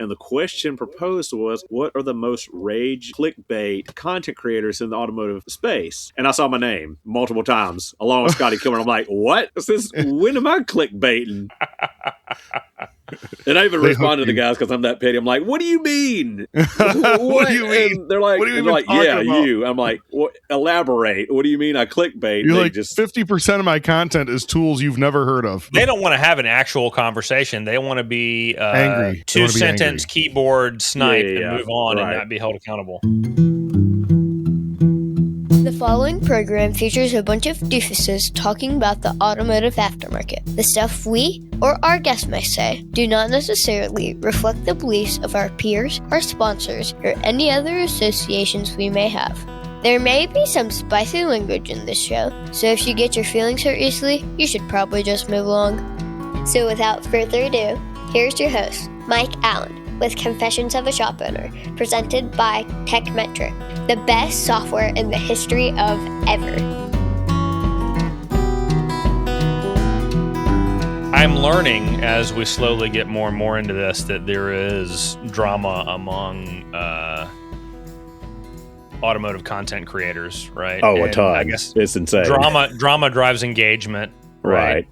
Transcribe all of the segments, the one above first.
and the question proposed was, what are the most rage clickbait content creators in the automotive space? And I saw my name multiple times along with Scotty Kilmer. I'm like, what? When am I clickbaiting? And I even responded to the guys because I'm that petty. I'm like, what do you mean? What do you mean? And they're like, yeah, about? You. I'm like, elaborate. What do you mean I clickbait? You're like, 50% of my content is tools you've never heard of. They don't want to have an actual conversation. They want to be angry. Two-sentence keyboard snipe and move on and not be held accountable. The following program features a bunch of doofuses talking about the automotive aftermarket. The stuff we or our guests may say do not necessarily reflect the beliefs of our peers, our sponsors, or any other associations we may have. There may be some spicy language in this show, so if you get your feelings hurt easily, you should probably just move along. So without further ado, here's your host, Mike Allen, with Confessions of a Shop Owner, presented by TechMetric, the best software in the history of ever. I'm learning as we slowly get more and more into this that there is drama among automotive content creators, right? Oh, a ton. I guess it's insane. Drama drives engagement, right?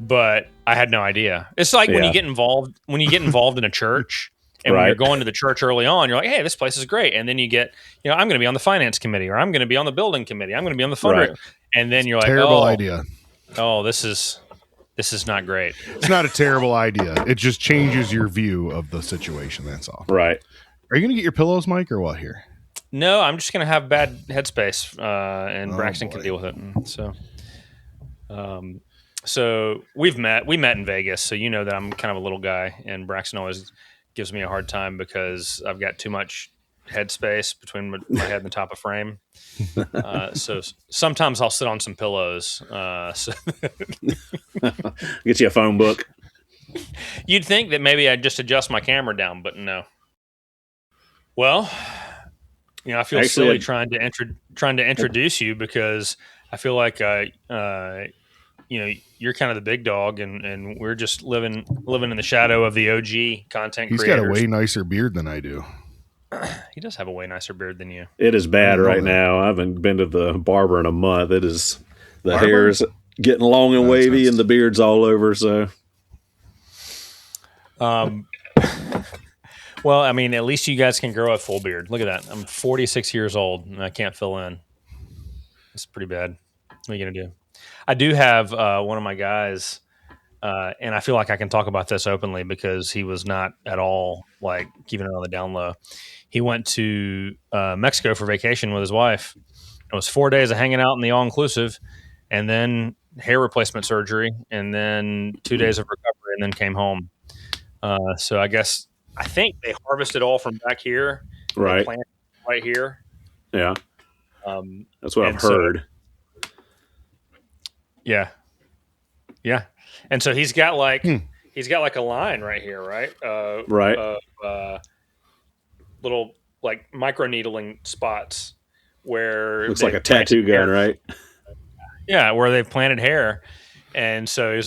But I had no idea. It's like when you get involved in a church, and when you're going to the church early on, you're like, hey, this place is great. And then you get, I'm going to be on the finance committee, or I'm going to be on the building committee. I'm going to be on the fundraiser. And then you're like, terrible idea. Oh, this is not great. It's not a terrible idea. It just changes your view of the situation. That's all. Right. Are you going to get your pillows, Mike, or what here? No, I'm just going to have bad headspace, and Braxton can deal with it. And so we met in Vegas. So you know that I'm kind of a little guy, and Braxton always gives me a hard time because I've got too much headspace between my head and the top of frame. So sometimes I'll sit on some pillows. Get you a phone book. You'd think that maybe I'd just adjust my camera down, but no. Well, I feel silly trying to introduce you because I feel like you're kind of the big dog, and we're just living in the shadow of the OG content creators. He's got a way nicer beard than I do. He does have a way nicer beard than you. It is bad right now. I haven't been to the barber in a month. It is the hair's getting long and wavy, and the beard's all over. So, well, I mean, at least you guys can grow a full beard. Look at that. I'm 46 years old, and I can't fill in. It's pretty bad. What are you gonna do? I do have one of my guys, and I feel like I can talk about this openly because he was not at all like keeping it on the down low. He went to Mexico for vacation with his wife. It was 4 days of hanging out in the all-inclusive, and then hair replacement surgery, and then 2 days of recovery, and then came home. So I think they harvested all from back here. Right. They planted right here. Yeah. That's what I've heard. Yeah. And so he's got like a line right here, right? Little like micro needling spots where looks like a tattoo gun, right? Yeah, where they've planted hair. And so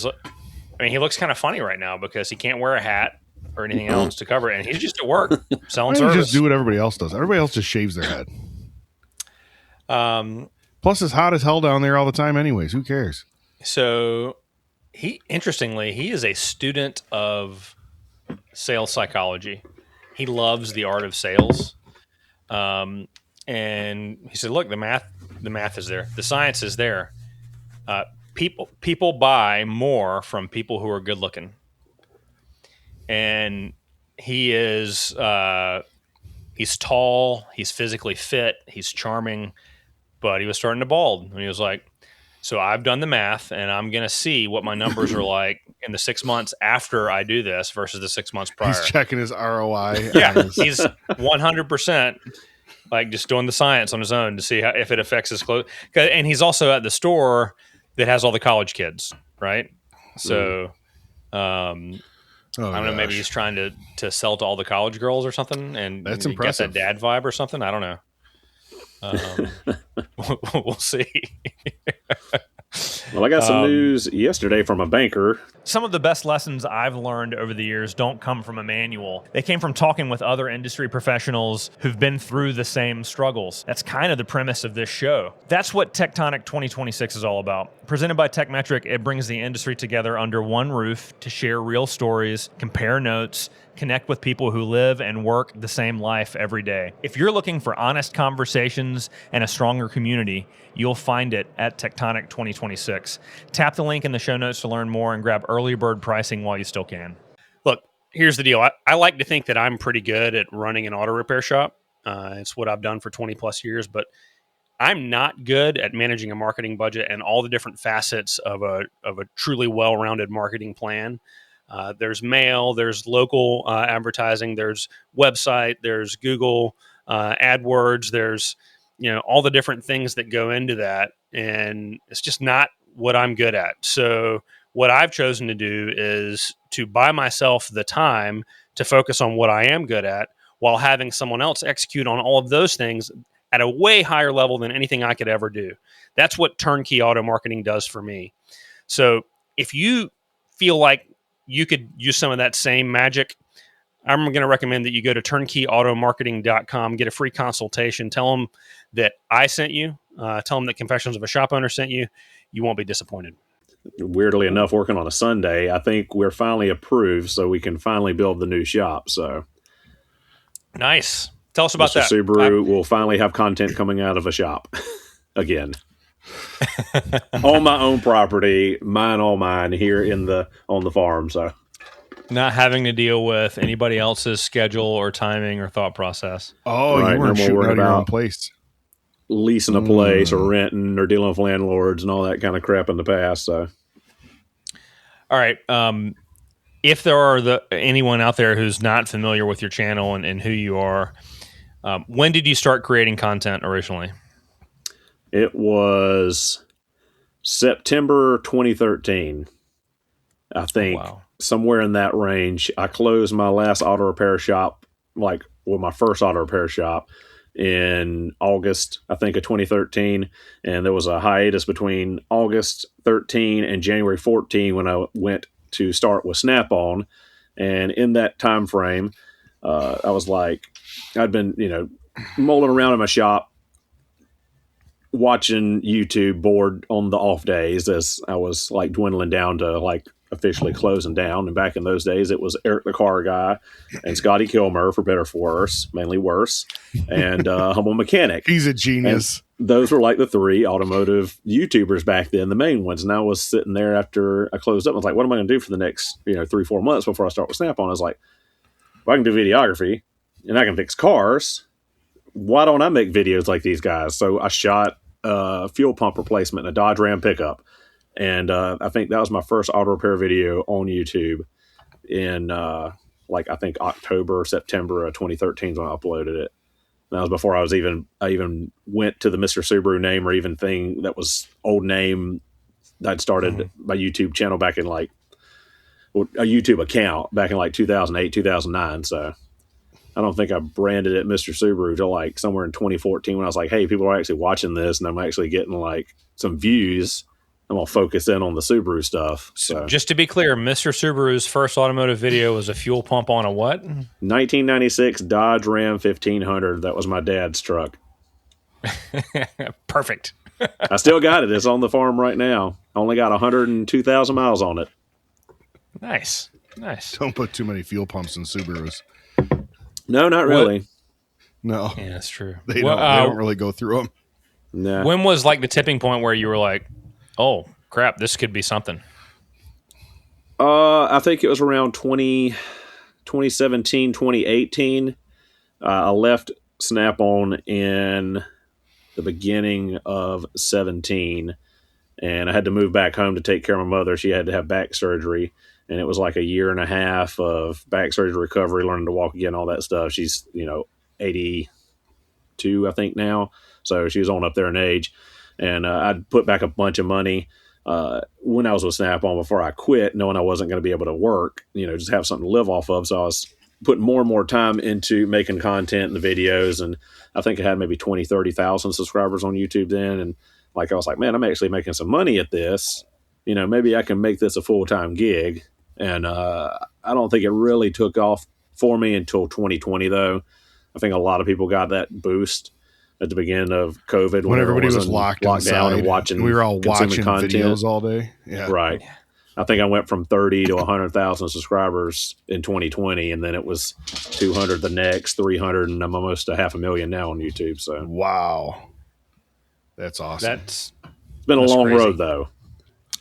he looks kind of funny right now because he can't wear a hat or anything else to cover it, and he's just at work selling service. Just do what everybody else does. Everybody else just shaves their head. Plus, it's hot as hell down there all the time anyways. Who cares? So he is a student of sales psychology. He loves the art of sales. And he said, look, the math is there. The science is there. People buy more from people who are good looking. And he is, he's tall, he's physically fit, he's charming, but he was starting to bald. And he was like, so I've done the math, and I'm going to see what my numbers are like in the 6 months after I do this versus the 6 months prior. He's checking his ROI. Yeah, he's 100% like just doing the science on his own to see if it affects his clothes. And he's also at the store that has all the college kids, right? So I don't know, maybe he's trying to sell to all the college girls or something, and that's impressive. Get that dad vibe or something. I don't know. We'll see. Well, I got some news yesterday from a banker. Some of the best lessons I've learned over the years don't come from a manual. They came from talking with other industry professionals who've been through the same struggles. That's kind of the premise of this show. That's what Tectonic 2026 is all about. Presented by TechMetric, it brings the industry together under one roof to share real stories, compare notes, connect with people who live and work the same life every day. If you're looking for honest conversations and a stronger community, you'll find it at Tectonic 2026. Tap the link in the show notes to learn more and grab early bird pricing while you still can. Look, here's the deal. I like to think that I'm pretty good at running an auto repair shop. It's what I've done for 20 plus years, but I'm not good at managing a marketing budget and all the different facets of a truly well-rounded marketing plan. There's mail, there's local advertising, there's website, there's Google AdWords, there's all the different things that go into that, and it's just not what I'm good at. So what I've chosen to do is to buy myself the time to focus on what I am good at while having someone else execute on all of those things at a way higher level than anything I could ever do. That's what turnkey auto marketing does for me. So if you feel like you could use some of that same magic, I'm going to recommend that you go to turnkeyautomarketing.com, get a free consultation, tell them that I sent you, tell them that Confessions of a Shop Owner sent you. You won't be disappointed. Weirdly enough, working on a Sunday, I think we're finally approved, so we can finally build the new shop. So nice. Tell us about Mr. that. Subaru will finally have content coming out of a shop again. On my own property, all mine here on the farm. So not having to deal with anybody else's schedule or timing or thought process. Oh, right, you weren't no more shooting worried out of your own about place. leasing a place or renting or dealing with landlords and all that kind of crap in the past. So, all right. If there are anyone out there who's not familiar with your channel and who you are, when did you start creating content originally? it was September 2013, I think. Oh, wow. Somewhere in that range. I closed my last auto repair shop, my first auto repair shop, in August, I think, of 2013. And there was a hiatus between August 13 and January 14 when I went to start with Snap-on. And in that time frame, I was like, I'd been, mulling around in my shop, watching YouTube, bored on the off days as I was like dwindling down to like officially closing down. And back in those days, it was Eric the Car Guy and Scotty Kilmer, for better or for worse, mainly worse, and Humble Mechanic. He's a genius. And those were like the three automotive YouTubers back then, the main ones. And I was sitting there after I closed up. I was like, what am I going to do for the next 3-4 months before I start with Snap-on? I was like, if I can do videography and I can fix cars, why don't I make videos like these guys? So I shot fuel pump replacement in a Dodge Ram pickup. And I think that was my first auto repair video on YouTube in I think October or September of 2013 when I uploaded it. And that was before I even went to the Mr. Subaru name or even thing that was old name. I'd started my YouTube channel back in a YouTube account back in 2008, 2009. So I don't think I branded it Mr. Subaru till somewhere in 2014 when I was like, hey, people are actually watching this and I'm actually getting some views. I'm going to focus in on the Subaru stuff. So just to be clear, Mr. Subaru's first automotive video was a fuel pump on a what? 1996 Dodge Ram 1500. That was my dad's truck. Perfect. I still got it. It's on the farm right now. Only got 102,000 miles on it. Nice. Don't put too many fuel pumps in Subarus. No, not really. No. Yeah, that's true. They don't really go through them. Nah. When was the tipping point where you were like, oh, crap, this could be something? I think it was around 2017, 2018. I left Snap-on in the beginning of 17, and I had to move back home to take care of my mother. She had to have back surgery, and it was like a year and a half of back surgery recovery, learning to walk again, all that stuff. She's, 82, I think now, so she was on up there in age. And I'd put back a bunch of money when I was with Snap-on before I quit, knowing I wasn't going to be able to work, just have something to live off of. So I was putting more and more time into making content and the videos. And I think I had maybe 20, 30,000 subscribers on YouTube then. And Like I was like, man, I'm actually making some money at this. Maybe I can make this a full-time gig. And I don't think it really took off for me until 2020, though. I think a lot of people got that boost at the beginning of COVID when everybody was locked down and watching. And we were all watching content. videos all day. Yeah, right. I think I went from 30 to 100,000 subscribers in 2020, and then it was 200 the next, 300, and I'm almost a 500,000 now on YouTube. So wow, that's awesome. It's been a long road, though.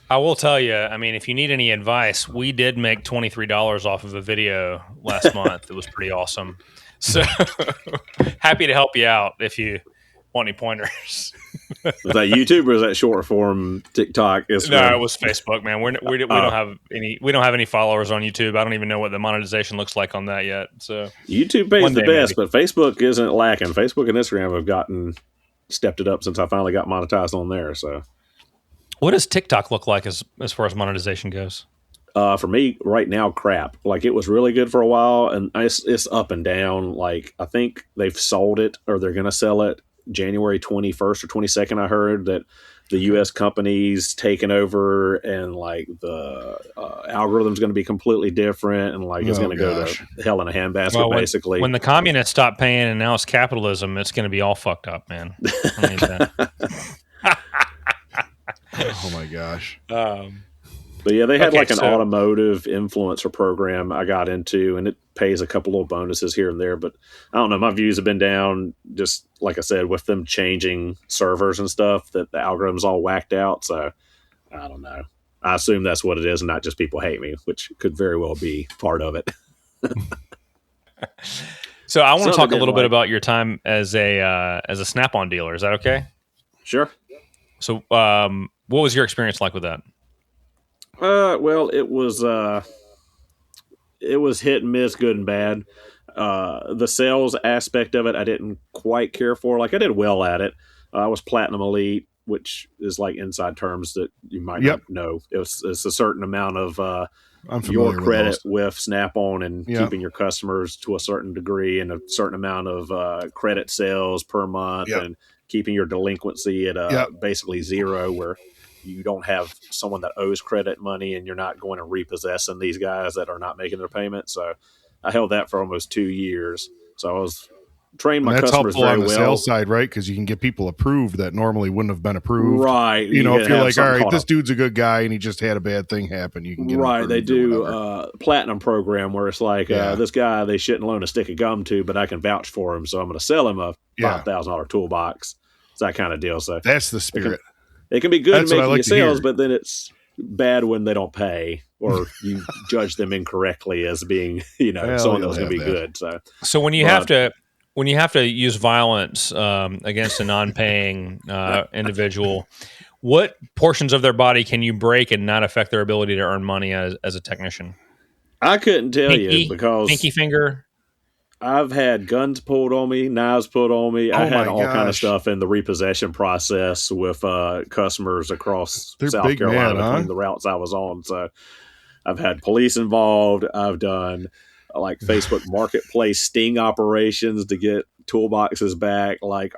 I will tell you, I mean, if you need any advice, we did make $23 off of a video last month. It was pretty awesome. So happy to help you out if you want any pointers. Was that YouTube or is that short form TikTok? No, it was Facebook, man. We don't have any followers on YouTube. I don't even know what the monetization looks like on that yet. So YouTube pays the best, but Facebook isn't lacking. Facebook and Instagram have stepped it up since I finally got monetized on there. So, what does TikTok look like as far as monetization goes? For me right now, crap. Like, it was really good for a while, and it's up and down. Like, I think they've sold it, or they're going to sell it January 21st or 22nd. I heard that the U.S. company's taken over, and like the algorithm's going to be completely different, and like it's going to go to hell in a handbasket. Basically, when the communists stop paying and now it's capitalism, it's going to be all fucked up, man. I mean, oh my gosh. But yeah, they had an automotive influencer program I got into, and it pays a couple little bonuses here and there. But I don't know, my views have been down, just like I said, with them changing servers and stuff, that the algorithm's all whacked out. So I don't know. I assume that's what it is, and not just people hate me, which could very well be part of it. So I want to talk a little bit about your time as a Snap-on dealer. Is that okay? Sure. So what was your experience like with that? Well, it was hit and miss, good and bad. The sales aspect of it, I didn't quite care for. Like, I did well at it. I was Platinum Elite, which is like inside terms that you might not know. It's a certain amount of your credit with Snap-on and keeping your customers to a certain degree, and a certain amount of credit sales per month, and keeping your delinquency at basically zero, where you don't have someone that owes credit money and you're not going and repossessing these guys that are not making their payments. So I held that for almost 2 years. So I was trained my customers very well. That's helpful on the sales side, right? Because you can get people approved that normally wouldn't have been approved. Right. You know, if you're like, all right, this dude's a good guy and he just had a bad thing happen, you can get right. They do platinum program where it's like, this guy they shouldn't loan a stick of gum to, but I can vouch for him. So I'm going to sell him a $5,000 toolbox. It's that kind of deal. So that's the spirit. It can be good at making your sales, but then it's bad when they don't pay, or you judge them incorrectly as being, someone that's going to be good. So when you have to use violence against a non-paying individual, what portions of their body can you break and not affect their ability to earn money as a technician? I couldn't tell you, because pinky finger. I've had guns pulled on me, knives pulled on me. I had all kind of stuff in the repossession process with customers across South Carolina between the routes I was on. So I've had police involved. I've done like Facebook Marketplace sting operations to get toolboxes back. Like,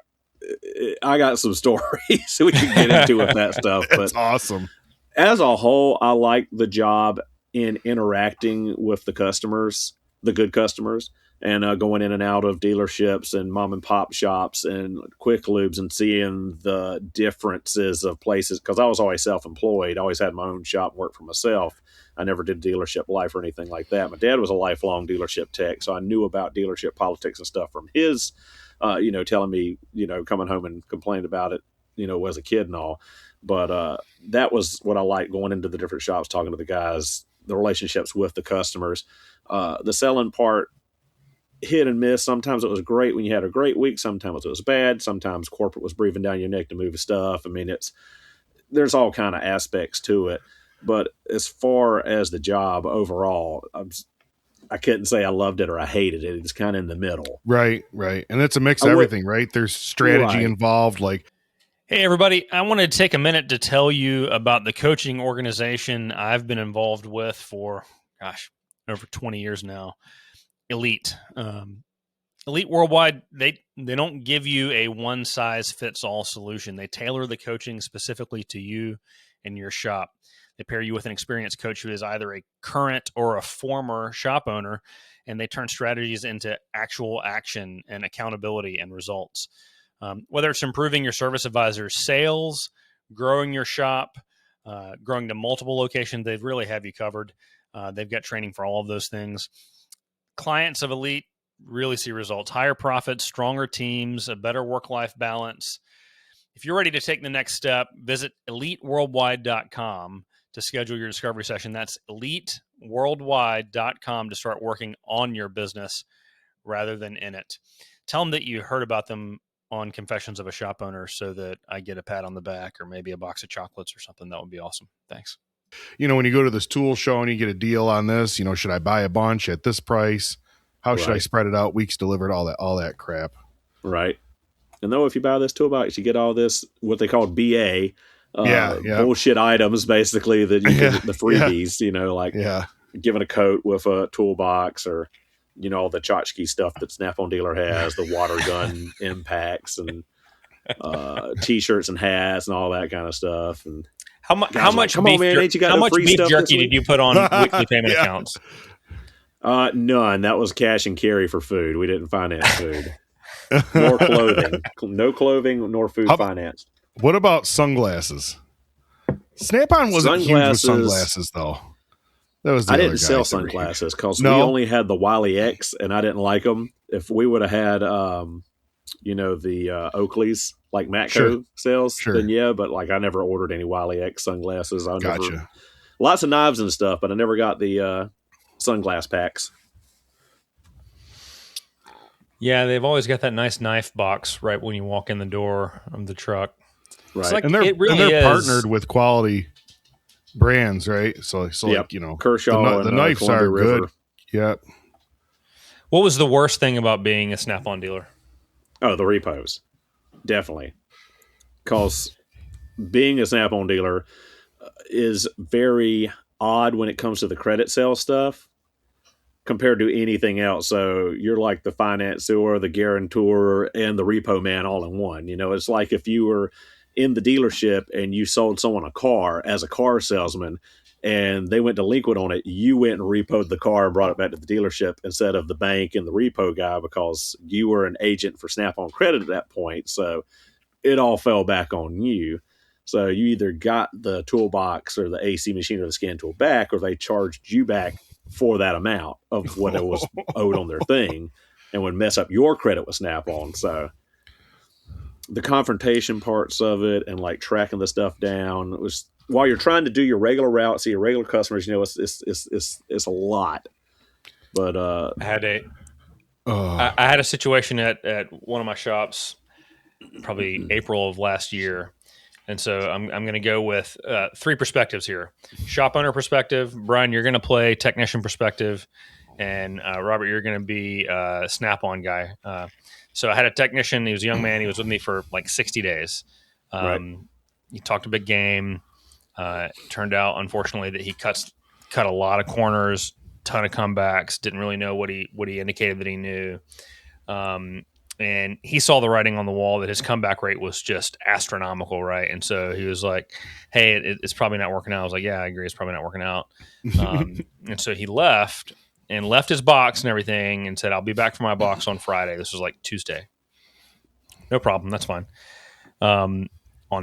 I got some stories we can get into with that stuff. That's awesome. As a whole, I like the job in interacting with the customers, the good customers. And going in and out of dealerships and mom and pop shops and quick lubes, and seeing the differences of places. Because I was always self-employed. I always had my own shop and worked for myself. I never did dealership life or anything like that. My dad was a lifelong dealership tech, so I knew about dealership politics and stuff from his, telling me, coming home and complaining about it, as a kid and all. But that was what I liked, going into the different shops, talking to the guys, the relationships with the customers. The selling part, hit and miss. Sometimes it was great when you had a great week. Sometimes it was bad. Sometimes corporate was breathing down your neck to move stuff. I mean, there's all kind of aspects to it. But as far as the job overall, I couldn't say I loved it or I hated it. It's kind of in the middle. Right. And it's a mix of everything, right? There's strategy involved. Like, hey, everybody, I wanted to take a minute to tell you about the coaching organization I've been involved with for, over 20 years now. Elite. Elite Worldwide, they don't give you a one size fits all solution. They tailor the coaching specifically to you and your shop. They pair you with an experienced coach who is either a current or a former shop owner, and they turn strategies into actual action and accountability and results. Whether it's improving your service advisor's sales, growing your shop, growing to multiple locations, they really have you covered. They've got training for all of those things. Clients of Elite really see results, higher profits, stronger teams, a better work-life balance. If you're ready to take the next step, visit eliteworldwide.com to schedule your discovery session. That's eliteworldwide.com to start working on your business rather than in it. Tell them that you heard about them on Confessions of a Shop Owner so that I get a pat on the back or maybe a box of chocolates or something. That would be awesome. Thanks. When you go to this tool show and you get a deal on this, should I buy a bunch at this price? How should I spread it out? Weeks delivered, all that crap. Right. And though if you buy this toolbox, you get all this, what they call BA, bullshit items, basically, that you get the freebies, like giving a coat with a toolbox or, all the tchotchke stuff that Snap-on Dealer has, the water gun impacts and T-shirts and hats and all that kind of stuff. And how much beef jerky did you put on weekly payment accounts? None. That was cash and carry for food. We didn't finance food. Nor clothing. No clothing nor food financed. What about sunglasses? Snap-on wasn't huge with sunglasses, though. That was I didn't sell sunglasses because we only had the Wally X, and I didn't like them. If we would have had, the Oakleys, like Matco sells, then but I never ordered any Wally X sunglasses. Lots of knives and stuff, but I never got the sunglass packs. Yeah, they've always got that nice knife box right when you walk in the door of the truck. Right. And they're partnered with quality brands, right? So Kershaw the knives Columbia are River. good. Yep. What was the worst thing about being a Snap-on dealer? Oh, the repos. Definitely. Because being a Snap-on dealer is very odd when it comes to the credit sale stuff compared to anything else. So you're like the financier, the guarantor, and the repo man all in one. It's like if you were in the dealership and you sold someone a car as a car salesman and they went delinquent on it, you went and repoed the car and brought it back to the dealership instead of the bank and the repo guy because you were an agent for Snap-on Credit at that point. So it all fell back on you. So you either got the toolbox or the AC machine or the scan tool back, or they charged you back for that amount of what it was owed on their thing and would mess up your credit with Snap-on. So the confrontation parts of it and tracking the stuff down, it was while you're trying to do your regular route, see your regular customers, it's a lot. But I had a situation at one of my shops, probably April of last year. And so I'm going to go with three perspectives here. Shop owner perspective. Brian, you're going to play technician perspective. And Robert, you're going to be a Snap-on guy. So I had a technician. He was a young man. He was with me for 60 days. He talked a big game. Turned out, unfortunately, that he cut a lot of corners, ton of comebacks, didn't really know what he indicated that he knew. And he saw the writing on the wall that his comeback rate was just astronomical, right? And so he was like, hey, it's probably not working out. I was like, yeah, I agree. It's probably not working out. And so he left his box and everything and said, I'll be back for my box on Friday. This was Tuesday. No problem. That's fine. On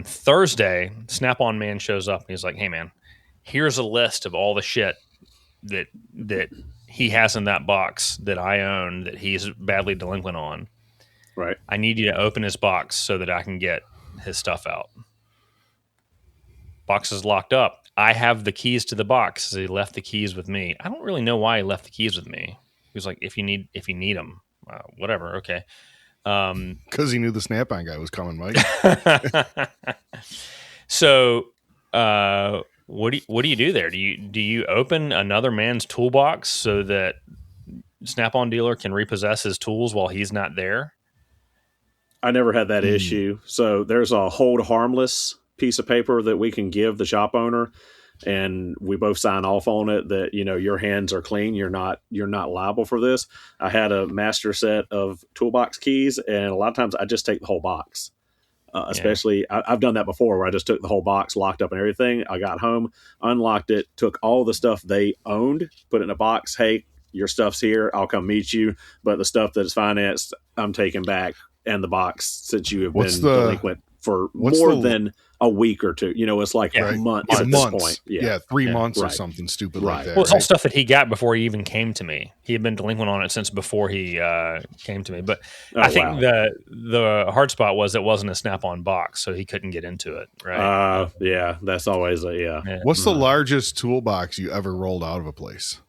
Thursday, Snap-on man shows up and he's like, hey, man, here's a list of all the shit that he has in that box that I own that he's badly delinquent on. Right. I need you to open his box so that I can get his stuff out. Box is locked up. I have the keys to the box. So he left the keys with me. I don't really know why he left the keys with me. He was like, if you need them, whatever. Okay. Because he knew the Snap-on guy was coming, Mike. So, what do you do there? Do you open another man's toolbox so that Snap-on dealer can repossess his tools while he's not there? I never had that issue. So there's a hold harmless piece of paper that we can give the shop owner. and we both sign off on it that, you know, your hands are clean. You're not liable for this. I had a master set of toolbox keys, and a lot of times I just take the whole box. Especially, I've done that before where I just took the whole box, locked up and everything. I got home, unlocked it, took all the stuff they owned, put it in a box. Hey, your stuff's here. I'll come meet you. But the stuff that is financed, I'm taking back, and the box, since you have been delinquent for more than a week or two. You know, it's like months at this point. Yeah, 3 months or something stupid like that. Well, it's all stuff that he got before he even came to me. He had been delinquent on it since before he came to me. But I think the hard spot was it wasn't a Snap-on box, so he couldn't get into it. Right? Yeah, that's always What's the largest toolbox you ever rolled out of a place?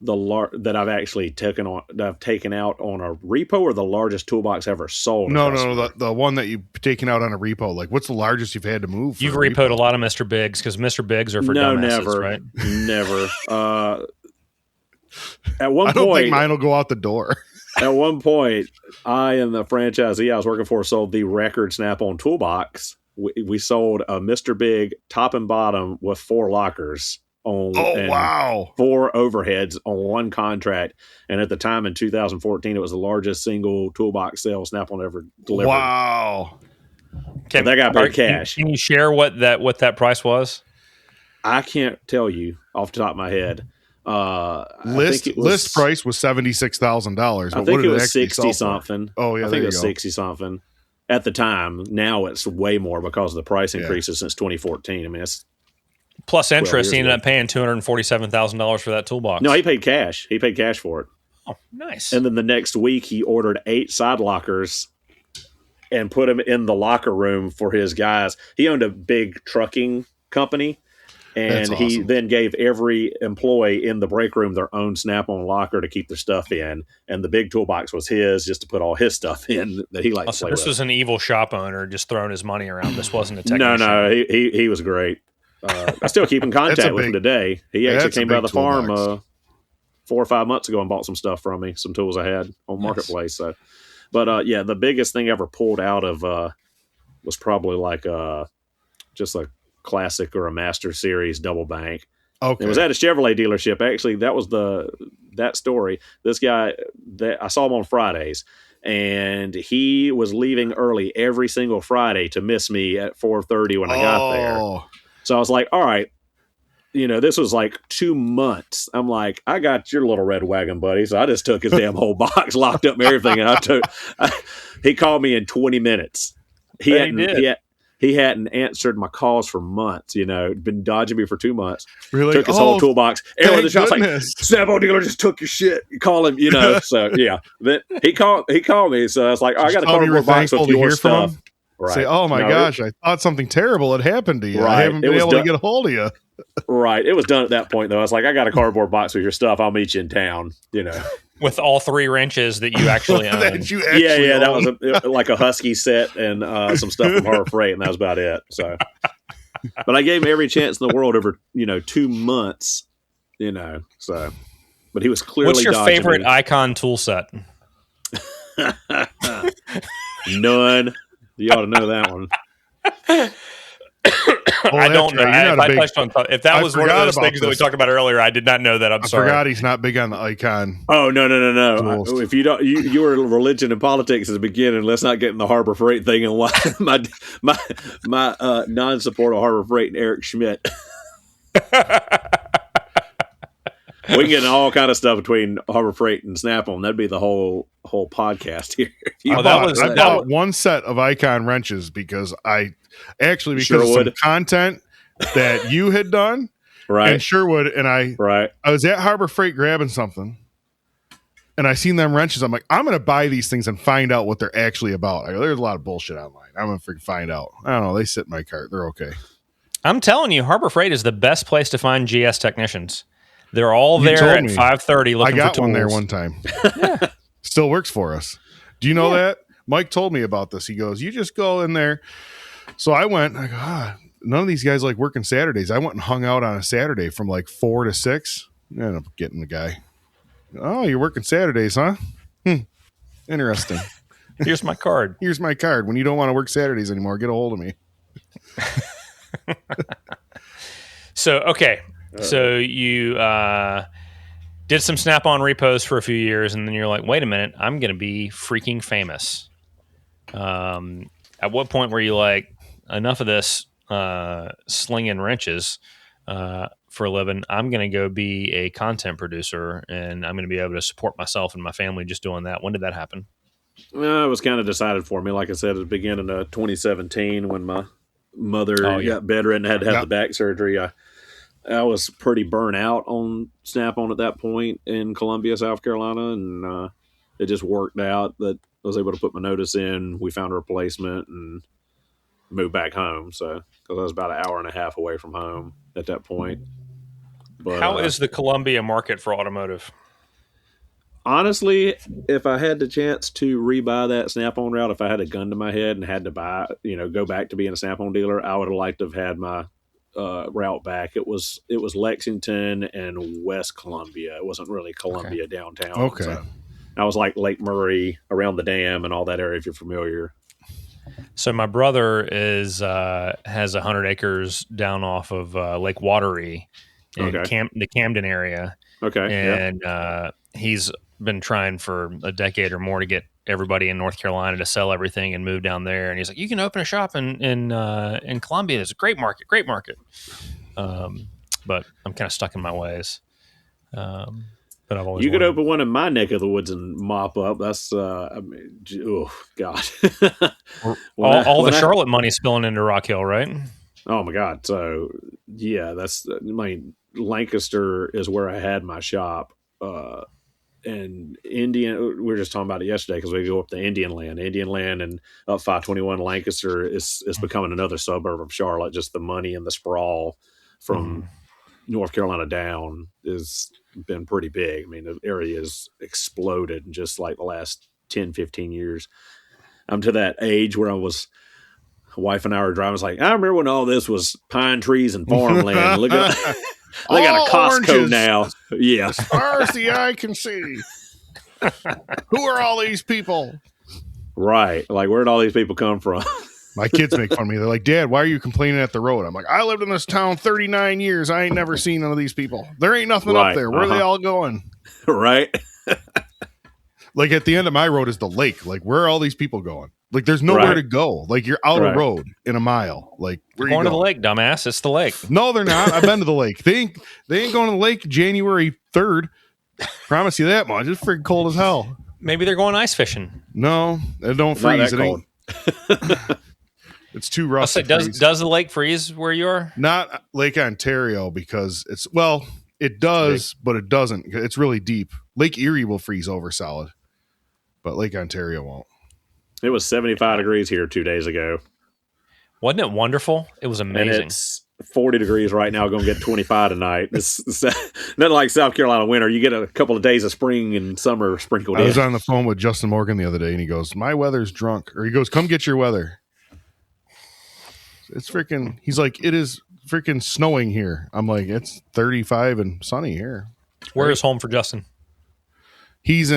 That I've actually taken out on a repo, or the largest toolbox ever sold? No, the one that you've taken out on a repo. Like, what's the largest you've had to move? You've repoed a lot of Mr. Bigs, because Mr. Bigs are for dumbasses, right? Never. At one I don't point, think mine will go out the door. At one point, I and the franchisee I was working for sold the record Snap-on toolbox. We sold a Mr. Big top and bottom with 4 lockers. 4 overheads on one contract, and at the time in 2014 it was the largest single toolbox sale Snap-on ever delivered. Wow. That got paid cash. Can you share what that price was? I can't tell you off the top of my head. List price was $76,000. I think it was 60 something. Oh yeah, I think it was 60 something at the time. Now it's way more because of the price increases since 2014. I mean, it's plus interest. He ended up paying $247,000 for that toolbox. No, he paid cash. He paid cash for it. Oh, nice. And then the next week, he ordered 8 side lockers and put them in the locker room for his guys. He owned a big trucking company, and he then gave every employee in the break room their own Snap-on locker to keep their stuff in. And the big toolbox was his, just to put all his stuff in that he liked to play with. This was an evil shop owner just throwing his money around. This wasn't a technician. No, he was great. I still keep in contact with him today. He actually came by the farm 4 or 5 months ago and bought some stuff from me, some tools I had on Marketplace. So, but the biggest thing I ever pulled out of was probably like just a classic or a master series double bank. Okay, it was at a Chevrolet dealership. Actually, that was that story. This guy, I saw him on Fridays, and he was leaving early every single Friday to miss me at 4:30 when I got there. So I was like, all right, you know, this was like 2 months. I'm like, I got your little red wagon, buddy. So I just took his damn whole box, locked up and everything. And he called me in 20 minutes. He hadn't answered my calls for months, you know, been dodging me for 2 months. Really? Took his whole toolbox. Everyone in the shop's like, Snap-on dealer just took your shit. You call him, you know. So yeah. Then he called me. So I was like, I got a cardboard box with your stuff. Right. Say, oh my gosh, I thought something terrible had happened to you. Right. I haven't been able to get a hold of you. Right. It was done at that point, though. I was like, I got a cardboard box with your stuff. I'll meet you in town, you know. With all 3 wrenches that you actually own. That was like a Husky set and some stuff from Harbor Freight, and that was about it. So, but I gave him every chance in the world over, 2 months, so. But he was clearly What's your favorite Icon tool set? None. You ought to know that one. I don't know. If that was one of those things that we talked about earlier, I did not know that. I forgot he's not big on the Icon. Oh, no. If you don't, you were religion and politics at the beginning. Let's not get in the Harbor Freight thing and why my non-support of Harbor Freight and Eric Schmidt. We can get into all kind of stuff between Harbor Freight and Snap-on. That'd be the whole podcast here. I bought one set of Icon wrenches because of some content that you had done, right? In Sherwood, and I was at Harbor Freight grabbing something, and I seen them wrenches. I'm like, I'm going to buy these things and find out what they're actually about. I go, there's a lot of bullshit online. I'm going to freaking find out. I don't know. They sit in my cart. They're okay. I'm telling you, Harbor Freight is the best place to find GS technicians. They're all there at 5:30 looking for tools. I got one there one time. Yeah. Still works for us. Do you know that? Mike told me about this. He goes, you just go in there. So I went, I go, none of these guys like working Saturdays. I went and hung out on a Saturday from like 4 to 6. I ended up getting the guy. Oh, you're working Saturdays, huh? Interesting. Here's my card. Here's my card. When you don't want to work Saturdays anymore, get a hold of me. So, okay. So you did some Snap-on repos for a few years, and then you're like, wait a minute, I'm going to be freaking famous. At what point were you like, enough of this slinging wrenches for a living? I'm going to go be a content producer, and I'm going to be able to support myself and my family just doing that. When did that happen? Well, it was kind of decided for me. Like I said, at the beginning of 2017, when my mother got bedridden and had to have the back surgery, I was pretty burnt out on Snap-on at that point in Columbia, South Carolina, and it just worked out that I was able to put my notice in. We found a replacement and moved back home. So, because I was about an hour and a half away from home at that point. But how is the Columbia market for automotive? Honestly, if I had the chance to rebuy that Snap-on route, if I had a gun to my head and had to buy, go back to being a Snap-on dealer, I would have liked to have had my route back. It was Lexington and West Columbia. It wasn't really Columbia downtown. Okay. So I was like Lake Murray, around the dam and all that area, if you're familiar. So my brother has 100 acres down off of Lake Wateree in the Camden area. Okay. And he's been trying for a decade or more to get everybody in North Carolina to sell everything and move down there. And he's like, you can open a shop in Columbia. It's a great market. But I'm kind of stuck in my ways. But I've always could open one in my neck of the woods and mop up. That's oh God. all the Charlotte money spilling into Rock Hill, right? Oh my God. So yeah, Lancaster is where I had my shop. And Indian, we were just talking about it yesterday because we go up to Indian Land and up 521 Lancaster is becoming another suburb of Charlotte. Just the money and the sprawl from North Carolina down has been pretty big. I mean, the area has exploded in just like the last 10, 15 years. I'm to that age where wife and I were driving. I was like, I remember when all this was pine trees and farmland. Look at they got a Costco oranges. Now. Yeah. As far as the eye can see. Who are all these people? Right. Like, where'd all these people come from? My kids make fun of me. They're like, Dad, why are you complaining at the road? I'm like, I lived in this town 39 years. I ain't never seen none of these people. There ain't nothing up there. Where are they all going? Right. Like, at the end of my road is the lake. Like, where are all these people going? Like, there's nowhere to go. Like, you're out of road in a mile. Like, where going to the lake, dumbass. It's the lake. No, they're not. I've been to the lake. They ain't going to the lake January 3rd. Promise you that much. It's freaking cold as hell. Maybe they're going ice fishing. No, it don't freeze. It ain't. It's too rough. Does the lake freeze where you are? Not Lake Ontario, because it does, but it doesn't. It's really deep. Lake Erie will freeze over solid, but Lake Ontario won't. It was 75 degrees here 2 days ago. Wasn't it wonderful? It was amazing. And it's 40 degrees right now, going to get 25 tonight. It's not like South Carolina winter. You get a couple of days of spring and summer sprinkled in. I was on the phone with Justin Morgan the other day, and he goes, my weather's drunk. Or he goes, come get your weather. It's freaking, he's like, it is freaking snowing here. I'm like, it's 35 and sunny here. Where is home for Justin? He's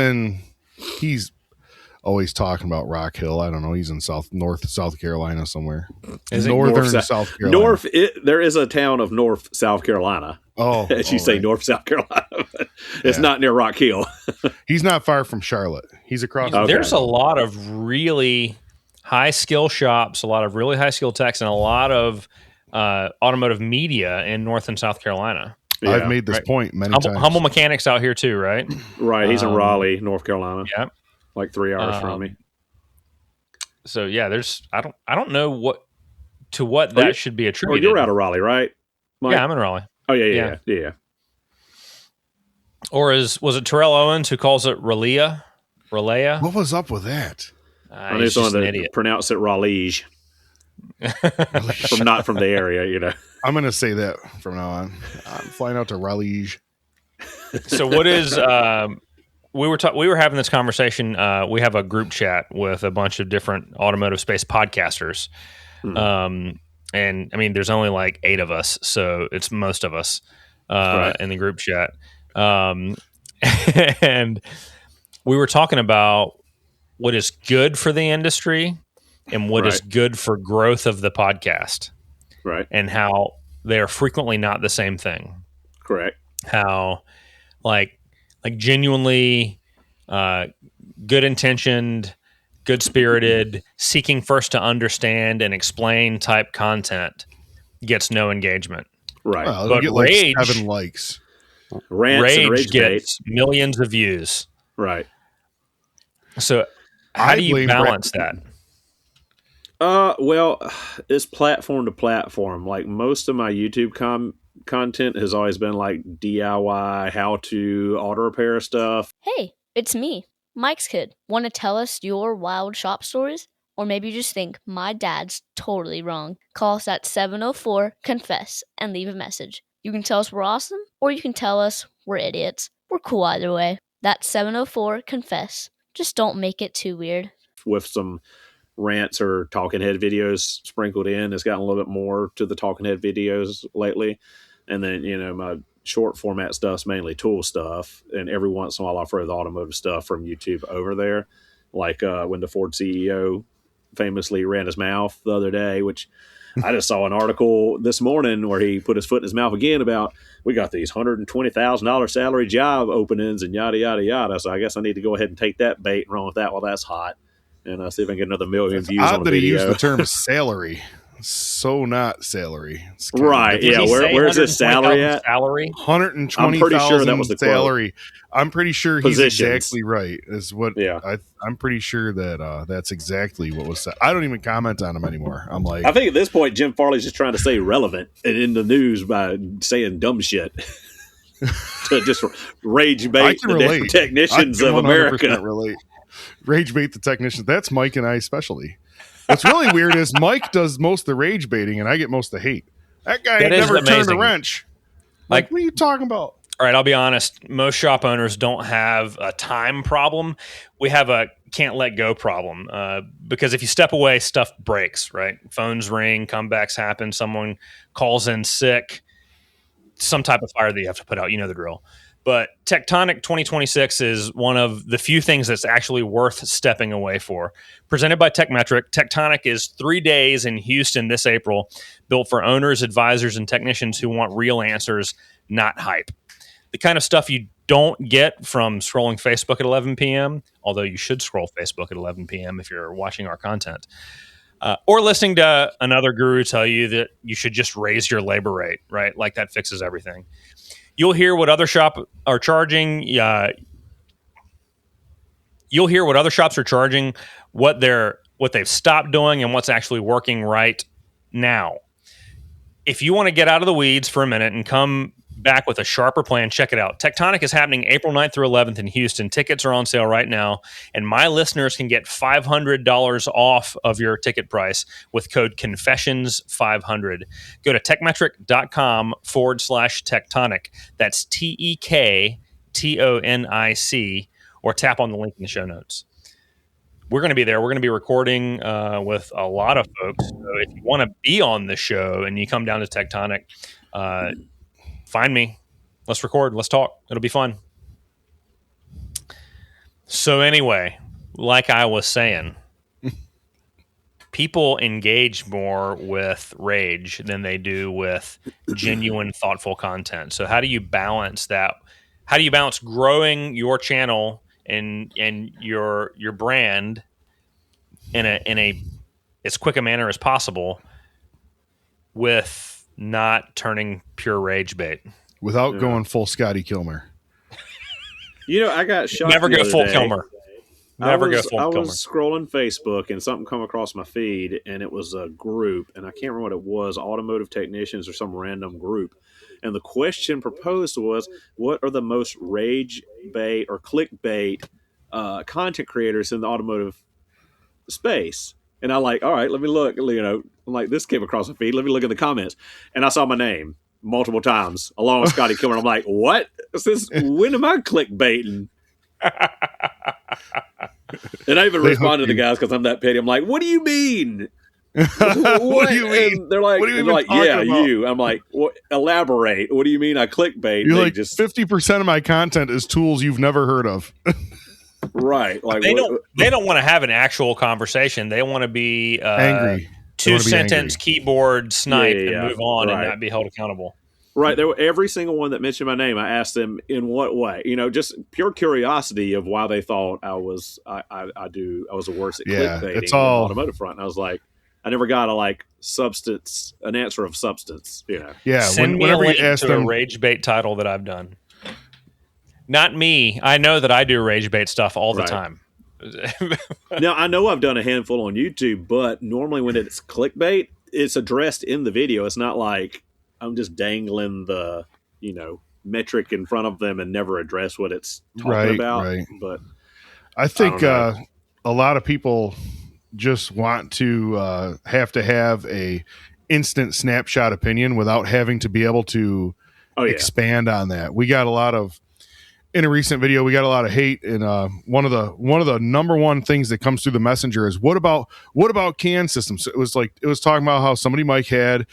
always talking about Rock Hill. I don't know. He's in North South Carolina somewhere. Northern South Carolina. There is a town of North South Carolina. Oh, as you say, North South Carolina. It's not near Rock Hill. He's not far from Charlotte. He's across. Okay. There's a lot of really high skill shops, a lot of really high skill techs, and a lot of automotive media in North and South Carolina. Yeah, I've made this point many times. Humble Mechanics out here too, right? Right. He's in Raleigh, North Carolina. Yeah. Like 3 hours from me. So yeah, I don't know what that should be attributed. You're out of Raleigh, right, Mike? Yeah, I'm in Raleigh. Oh yeah. Or was it Terrell Owens who calls it Ralea? What was up with that? He's just an idiot. Pronounce it Raleigh. Not from the area, I'm going to say that from now on. I'm flying out to Raleigh. So what is we were having this conversation. We have a group chat with a bunch of different automotive space podcasters. And I mean, there's only like 8 of us, so it's most of us in the group chat. And we were talking about what is good for the industry and what is good for growth of the podcast. Right. And how they are frequently not the same thing. Correct. How like genuinely good intentioned, good spirited, seeking first to understand and explain type content gets no engagement. Right. Well, But it'll get like rage- 7 likes. Rants and rage bait. gets millions of views. Right. So how I do you blame balance that? Well, it's platform to platform. Like most of my YouTube content has always been like DIY, how to auto repair stuff. Hey, it's me, Mike's kid. Want to tell us your wild shop stories? Or maybe you just think my dad's totally wrong. Call us at 704-CONFESS and leave a message. You can tell us we're awesome, or you can tell us we're idiots. We're cool either way. That's 704-CONFESS. Just don't make it too weird. With some rants or talking head videos sprinkled in. It's gotten a little bit more to the talking head videos lately. And then, my short format stuff's mainly tool stuff. And every once in a while I'll throw the automotive stuff from YouTube over there. Like when the Ford CEO famously ran his mouth the other day, which I just saw an article this morning where he put his foot in his mouth again about, we got these $120,000 salary job openings and yada, yada, yada. So I guess I need to go ahead and take that bait and run with that while that's hot. And see if I can get another million views on Odd a that he video. used the term salary. So not salary. It's kind Right, of yeah. Did he say Where's his salary at? Salary? 120,000 I'm pretty sure that was the quote. salary. I'm pretty sure he's Positions. exactly right. Is what Yeah. I'm pretty sure that that's exactly what was said. I don't even comment on him anymore. I'm like, I think at this point, Jim Farley's just trying to stay relevant and in the news by saying dumb shit to just rage I bait can the relate. technicians I of can 100% America. relate. Rage bait the technicians. That's Mike and I especially. What's really weird is Mike does most of the rage baiting and I get most of the hate. That guy That ain't is never turned a amazing. wrench. Like- What are you talking about? All right, I'll be honest. Most shop owners don't have a time problem. We have a can't let go problem because if you step away, stuff breaks, right? Phones ring, comebacks happen, someone calls in sick, some type of fire that you have to put out. You know the drill. But Tectonic 2026 is one of the few things that's actually worth stepping away for. Presented by TechMetric, Tectonic is 3 days in Houston this April, built for owners, advisors, and technicians who want real answers, not hype. The kind of stuff you don't get from scrolling Facebook at 11 p.m., although you should scroll Facebook at 11 p.m. if you're watching our content, or listening to another guru tell you that you should just raise your labor rate, right? Like that fixes everything. You'll hear what other shops are charging. You'll hear what other shops are charging, what they've stopped doing, and what's actually working right now. If you want to get out of the weeds for a minute and come back with a sharper plan, check it out. Tectonic is happening April 9th through 11th in Houston. Tickets are on sale right now, and my listeners can get $500 off of your ticket price with code CONFESSIONS500. Go to techmetric.com/tectonic. That's TEKTONIC, or tap on the link in the show notes. We're going to be there. We're going to be recording with a lot of folks. So if you want to be on the show and you come down to Tectonic, find me. Let's record. Let's talk. It'll be fun. So anyway, like I was saying, people engage more with rage than they do with genuine, thoughtful content. So how do you balance that? How do you balance growing your channel and your brand in a as quick a manner as possible with not turning pure rage bait? Without going full Scotty Kilmer. I got shot. Never the go other full day. Kilmer. Never go full I Kilmer. was scrolling Facebook and something come across my feed, and it was a group, and I can't remember what it was, automotive technicians or some random group. And the question proposed was, what are the most rage bait or clickbait content creators in the automotive space? And I all right, let me look. I'm like, this came across the feed. Let me look at the comments. And I saw my name multiple times along with Scotty Kilmer. I'm like, what? When am I clickbaiting? And I even responded to guys because I'm that petty. I'm like, what do you mean? What do you mean? And they're like, What are you even yeah, talking about? you. I'm like, elaborate. What do you mean I clickbait? You're They like, just 50% of my content is tools you've never heard of. right. Like They don't want to have an actual conversation. They want to be Angry. 2-sentence keyboard snipe and move on and right. not be held accountable. Right. There were every single one that mentioned my name. I asked them in what way, just pure curiosity of why they thought I was the worst at clickbaiting it's on all the automotive front. And I was like, I never got an answer of substance, Yeah. Send me a link to a rage bait title that I've done. Not me. I know that I do rage bait stuff all the time. Now, I know I've done a handful on YouTube, but normally when it's clickbait, it's addressed in the video. It's not like I'm just dangling the, metric in front of them and never address what it's talking about. Right. But I think a lot of people just want to have a instant snapshot opinion without having to be able to expand on that. We got a lot of, in a recent video, we got a lot of hate, and one of the number one things that comes through the messenger is what about CAN systems? It was talking about how Mike had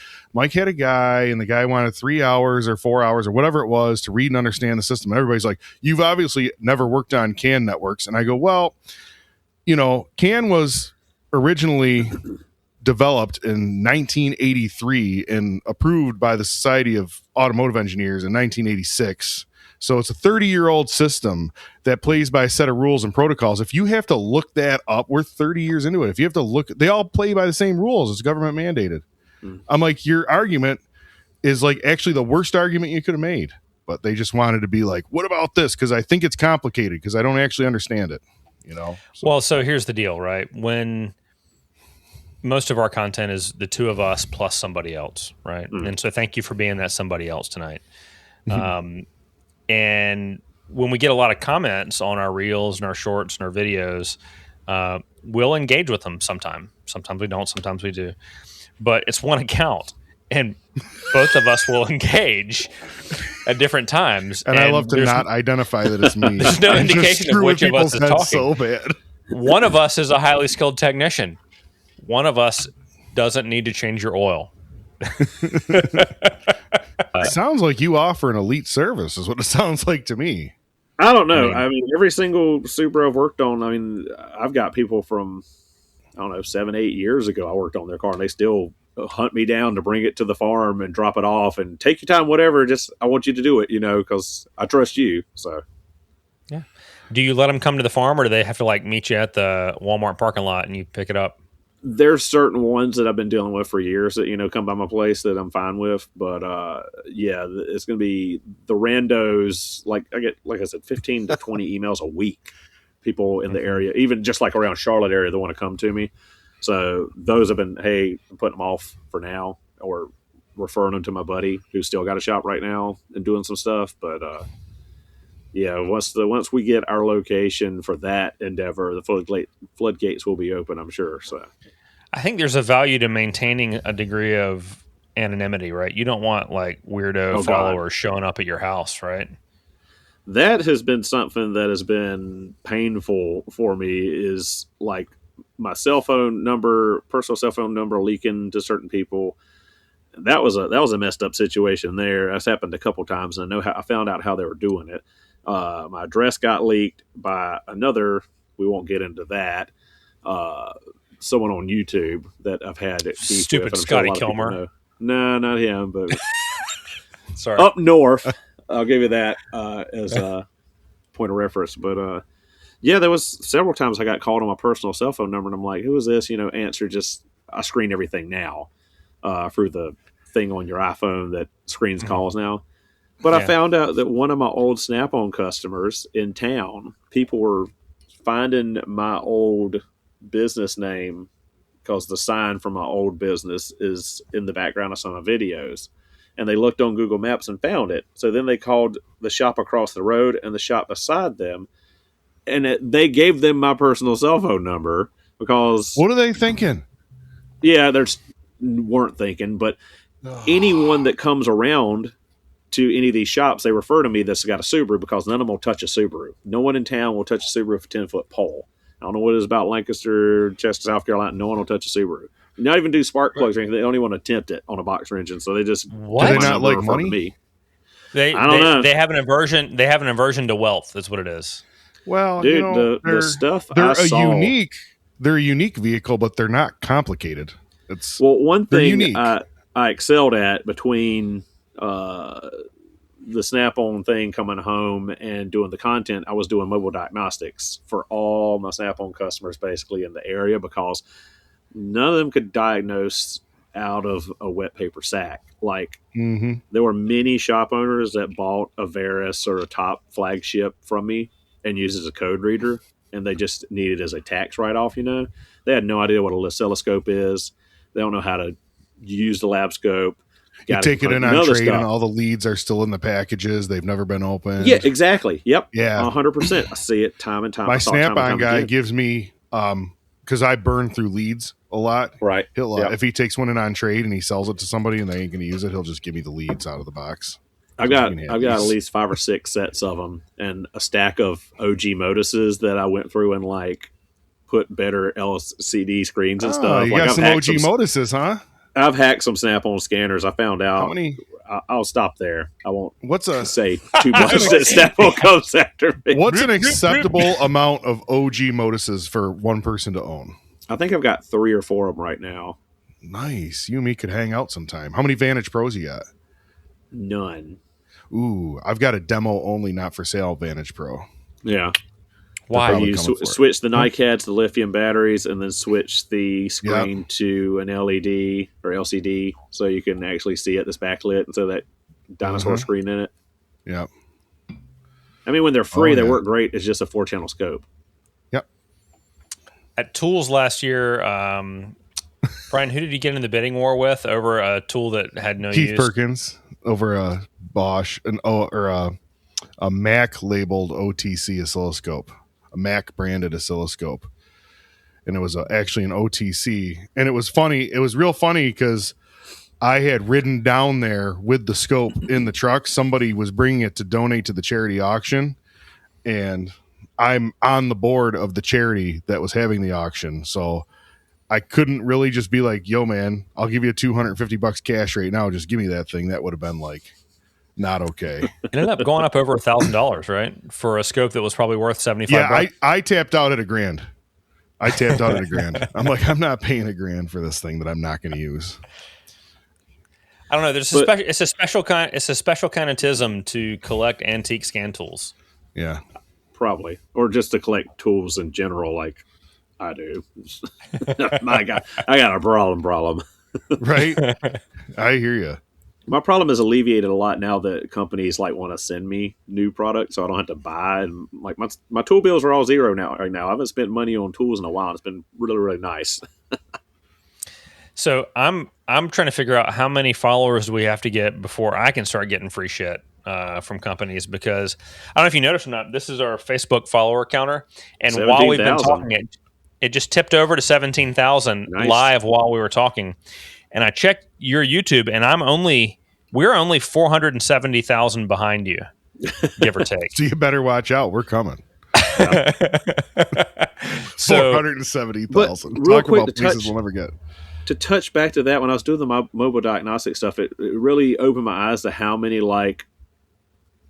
a guy, and the guy wanted 3 hours or 4 hours or whatever it was to read and understand the system. And everybody's like, you've obviously never worked on CAN networks. And I go, well, CAN was originally developed in 1983 and approved by the Society of Automotive Engineers in 1986. So it's a 30-year-old system that plays by a set of rules and protocols. If you have to look that up, we're 30 years into it. If you have to look, they all play by the same rules. It's government mandated. I'm like, your argument is like actually the worst argument you could have made. But they just wanted to be like, what about this? Because I think it's complicated because I don't actually understand it. So. Well, so here's the deal, right? When most of our content is the two of us plus somebody else, right? And so thank you for being that somebody else tonight. And when we get a lot of comments on our reels and our shorts and our videos, we'll engage with them sometime. Sometimes we don't, sometimes we do. But it's one account, and both of us will engage at different times. And I love to not identify that it's me. There's no indication of which of us is talking. So bad. One of us is a highly skilled technician. One of us doesn't need to change your oil. It sounds like you offer an elite service is what it sounds like to me. I don't know. I mean, every single Subaru I've worked on, I've got people from, 7, 8 years ago I worked on their car, and they still hunt me down to bring it to the farm and drop it off and take your time, whatever. Just, I want you to do it, because I trust you. So, yeah. Do you let them come to the farm, or do they have to meet you at the Walmart parking lot and you pick it up? There's certain ones that I've been dealing with for years that, come by my place that I'm fine with. But, it's going to be the randos. I get, like I said, 15 to 20 emails a week. People in the area, even just around Charlotte area, that want to come to me. So those have been, hey, I'm putting them off for now, or referring them to my buddy who's still got a shop right now and doing some stuff. But, once we get our location for that endeavor, the floodgates will be open, I'm sure. So I think there's a value to maintaining a degree of anonymity, right? You don't want weirdo followers showing up at your house, right? That has been something that has been painful for me, is my cell phone number, personal cell phone number, leaking to certain people. That was a messed up situation there. That's happened a couple times, and I found out how they were doing it. My address got leaked by another. We won't get into that. Someone on YouTube that I've had it. Stupid Scotty Kilmer. No, not him, but sorry. Up north. I'll give you that as a point of reference. But there was several times I got called on my personal cell phone number, and I'm like, "Who is this?" Answer. Just I screen everything now through the thing on your iPhone that screens calls now. But I found out that one of my old Snap-on customers in town, people were finding my old business name because the sign for my old business is in the background of some of my videos. And they looked on Google Maps and found it. So then they called the shop across the road and the shop beside them. And they gave them my personal cell phone number because... What are they thinking? Yeah, they weren't thinking. But anyone that comes around to any of these shops, they refer to me that's got a Subaru, because none of them will touch a Subaru. No one in town will touch a Subaru with a 10-foot pole. I don't know what it is about Lancaster, Chester, South Carolina. No one will touch a Subaru. Not even do spark plugs or anything. They don't even want to attempt it on a boxer engine. So they just... What? Do they not like money? Me. I don't know. They have an aversion. They have an aversion to wealth. That's what it is. Well, dude, the stuff they're I saw... They're a unique vehicle, but they're not complicated. one they're thing unique. I excelled at between the Snap-on thing coming home and doing the content, I was doing mobile diagnostics for all my Snap-on customers basically in the area, because none of them could diagnose out of a wet paper sack. Like, there were many shop owners that bought a Veris or a top flagship from me and used it as a code reader, and they just need it as a tax write-off, They had no idea what a oscilloscope is. They don't know how to use the lab scope. You take it in on trade and all the leads are still in the packages. They've never been opened. Yeah, exactly. Yep. Yeah. 100%. I see it time and time. My Snap-on guy gives me, because I burn through leads a lot. Right. He'll if he takes one in on trade and he sells it to somebody and they ain't going to use it, he'll just give me the leads out of the box. I've got at least 5 or 6 sets of them and a stack of OG Motuses that I went through and put better LCD screens and stuff. You got some OG Motuses, huh? I've hacked some Snap-on scanners. I found out. How many? I'll stop there. I won't. Say too much that Snap-on comes after me. What's an acceptable amount of OG Motuses for one person to own? I think I've got 3 or 4 of them right now. Nice. You and me could hang out sometime. How many Vantage Pros you got? None. Ooh, I've got a demo only, not for sale Vantage Pro. Yeah. Why? You switch the NiCad to the lithium batteries and then switch the screen to an LED or LCD so you can actually see it, this backlit, instead of that dinosaur screen in it. Yep. I mean, when they're free, they work great. It's just a 4-channel scope. Yep. At Tools last year, Brian, who did you get in the bidding war with over a tool that had no Keith use? Perkins over a Bosch a Mac labeled OTC oscilloscope. A Mac branded oscilloscope, and it was actually an OTC. And it was funny. It was real funny because I had ridden down there with the scope in the truck. Somebody was bringing it to donate to the charity auction, and I'm on the board of the charity that was having the auction. So I couldn't really just be like, yo, man, I'll give you $250 cash right now. Just give me that thing. That would have been not okay. It ended up going up over $1,000, right? For a scope that was probably worth $75. Yeah, I tapped out at $1,000. I'm like, I'm not paying $1,000 for this thing that I'm not going to use. I don't know. It's a special kind of tism to collect antique scan tools. Yeah, probably, or just to collect tools in general, like I do. My God, I got a problem. Right? I hear you. My problem is alleviated a lot now that companies want to send me new products, so I don't have to buy. And my tool bills are all zero now. Right now, I haven't spent money on tools in a while. It's been really, really nice. So I'm trying to figure out how many followers do we have to get before I can start getting free shit from companies, because I don't know if you noticed or not. This is our Facebook follower counter, and while we've been talking, it just tipped over to 17,000 live while we were talking. And I checked your YouTube, and we're only 470,000 behind you, give or take. So you better watch out. We're coming. 470,000. Talk about places we'll never get. To touch back to that, when I was doing the mobile diagnostic stuff, it really opened my eyes to how many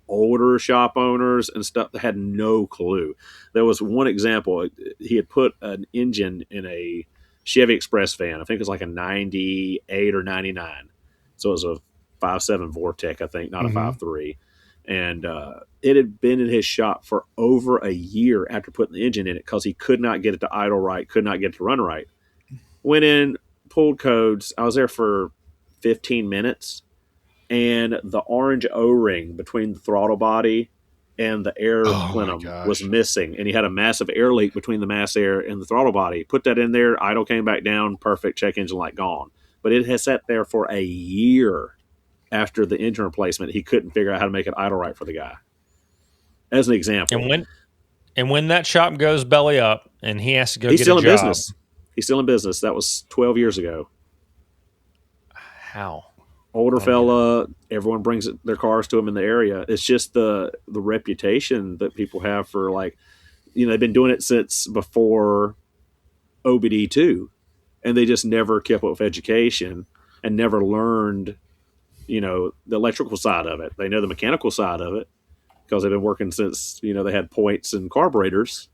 older shop owners and stuff that had no clue. There was one example. He had put an engine in a Chevy Express van. I think it was a 98 or 99. So it was a 5.7 Vortec, I think, not a 5.3. And it had been in his shop for over a year after putting the engine in it because he could not get it to idle right, could not get it to run right. Went in, pulled codes. I was there for 15 minutes, and the orange O-ring between the throttle body and the air plenum was missing, and he had a massive air leak between the mass air and the throttle body. Put that in there, idle came back down, perfect, check engine light gone. But it has sat there for a year after the engine replacement. He couldn't figure out how to make it idle right for the guy. As an example. And when that shop goes belly up and he has to go get a job. Business. He's still in business. That was 12 years ago. How? Older fella, everyone brings their cars to him in the area. It's just the reputation that people have for they've been doing it since before OBD2, and they just never kept up with education and never learned, the electrical side of it. They know the mechanical side of it because they've been working since, they had points and carburetors.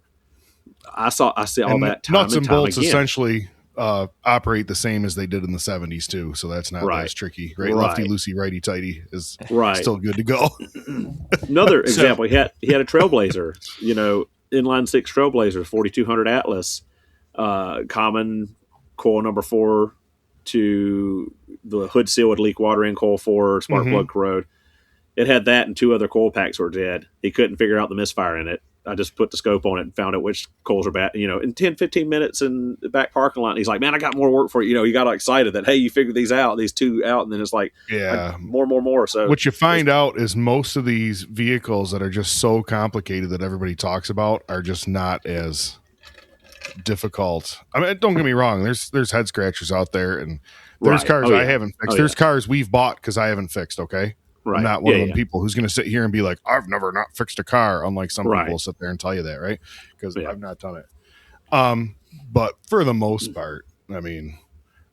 I see all that time nuts and and time bolts again. essentially operate the same as they did in the 70s too. So that's not Right. as tricky, right? Right. Lefty loosey, righty tighty is Right. still good to go. Another example, he had a Trailblazer, inline six Trailblazer, 4200 Atlas, common coil number 4 to the hood seal would leak water in, coil 4, spark plug corrode. It had that and 2 other coil packs were dead. He couldn't figure out the misfire in it. I just put the scope on it and found out which coils are bad. In 10, 15 minutes in the back parking lot. And he's like, man, I got more work for you. He got all excited that, hey, you figured these 2 out. And then it's like, more. So what you find out is most of these vehicles that are just so complicated that everybody talks about are just not as difficult. I mean, don't get me wrong. There's head scratchers out there, and there's cars I haven't fixed. There's cars we've bought because I haven't fixed. Okay. Right. I'm not one of them people who's going to sit here and be like, I've never not fixed a car. Unlike some people will sit there and tell you that, right? Because I've not done it. But for the most part, I mean,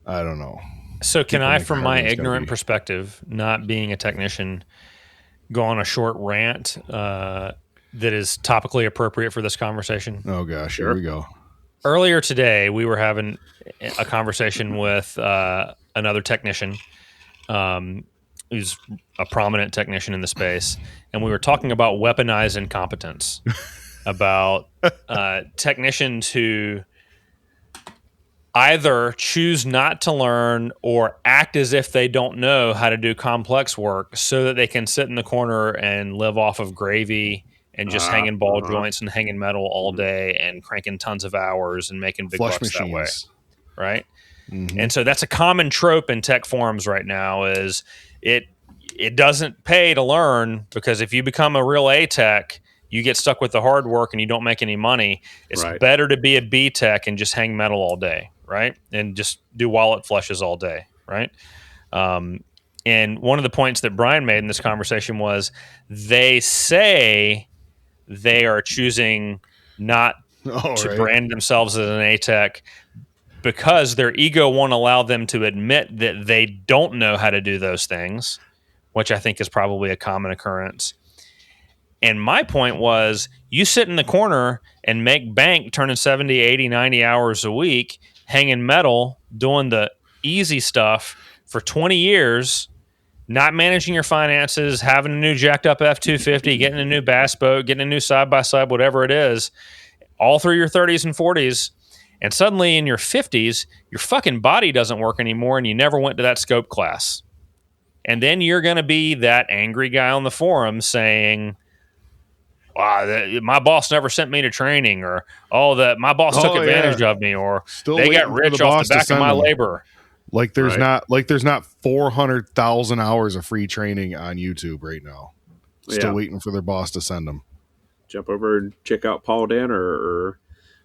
I don't know. So can I, from my ignorant perspective, not being a technician, go on a short rant that is topically appropriate for this conversation? Oh, gosh. Here we go. Earlier today, we were having a conversation with another technician who's a prominent technician in the space, and we were talking about weaponized incompetence, about technicians who either choose not to learn or act as if they don't know how to do complex work so that they can sit in the corner and live off of gravy and just hanging ball joints and hanging metal all day and cranking tons of hours and making big bucks that way, right? Mm-hmm. And so that's a common trope in tech forums right now is it doesn't pay to learn, because if you become a real A tech, you get stuck with the hard work and you don't make any money. It's better to be a B tech and just hang metal all day, right? And just do wallet flushes all day, right? And one of the points that Brian made in this conversation was they say they are choosing not to brand themselves as an A tech because their ego won't allow them to admit that they don't know how to do those things, which I think is probably a common occurrence. And my point was, you sit in the corner and make bank turning 70, 80, 90 hours a week, hanging metal, doing the easy stuff for 20 years, not managing your finances, having a new jacked up F-250, getting a new bass boat, getting a new side-by-side, whatever it is, all through your 30s and 40s. And suddenly in your 50s, your fucking body doesn't work anymore and you never went to that scope class. And then you're going to be that angry guy on the forum saying, my boss never sent me to training, or, my boss took advantage of me, or they got rich off the back of my labor. Like there's not 400,000 hours of free training on YouTube right now. Still waiting for their boss to send them. Jump over and check out Paul Danner or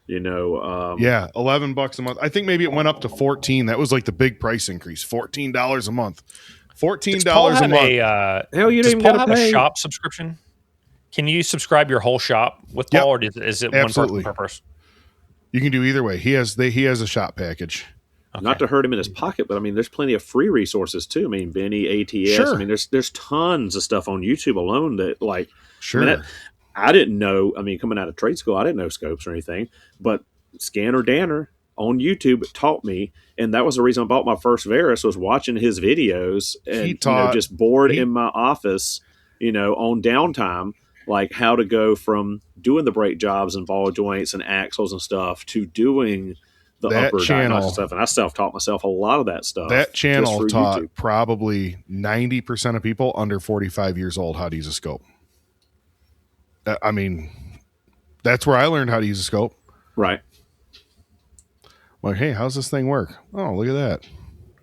$11 a month. I think maybe it went up to 14. That was like the big price increase. $14 a month. $14 a month. Hell, you does didn't Paul have a shop subscription? Can you subscribe your whole shop with Paul, or is it Absolutely. one person per person? You can do either way. He has a shop package. Okay. Not to hurt him in his pocket, but I mean, there's plenty of free resources too. I mean, Benny, ATS. Sure. I mean, there's tons of stuff on YouTube alone that, like, sure. I mean, I didn't know. I mean, coming out of trade school, I didn't know scopes or anything, but Scanner Danner on YouTube taught me, and that was the reason I bought my first Verus, was watching his videos and just bored in my office, on downtime, like how to go from doing the brake jobs and ball joints and axles and stuff to doing the upper diagnostic stuff. And I self-taught myself a lot of that stuff. That channel taught YouTube. Probably 90% of people under 45 years old how to use a scope. I mean, that's where I learned how to use a scope. Right. Like, hey, how's this thing work? Oh, look at that.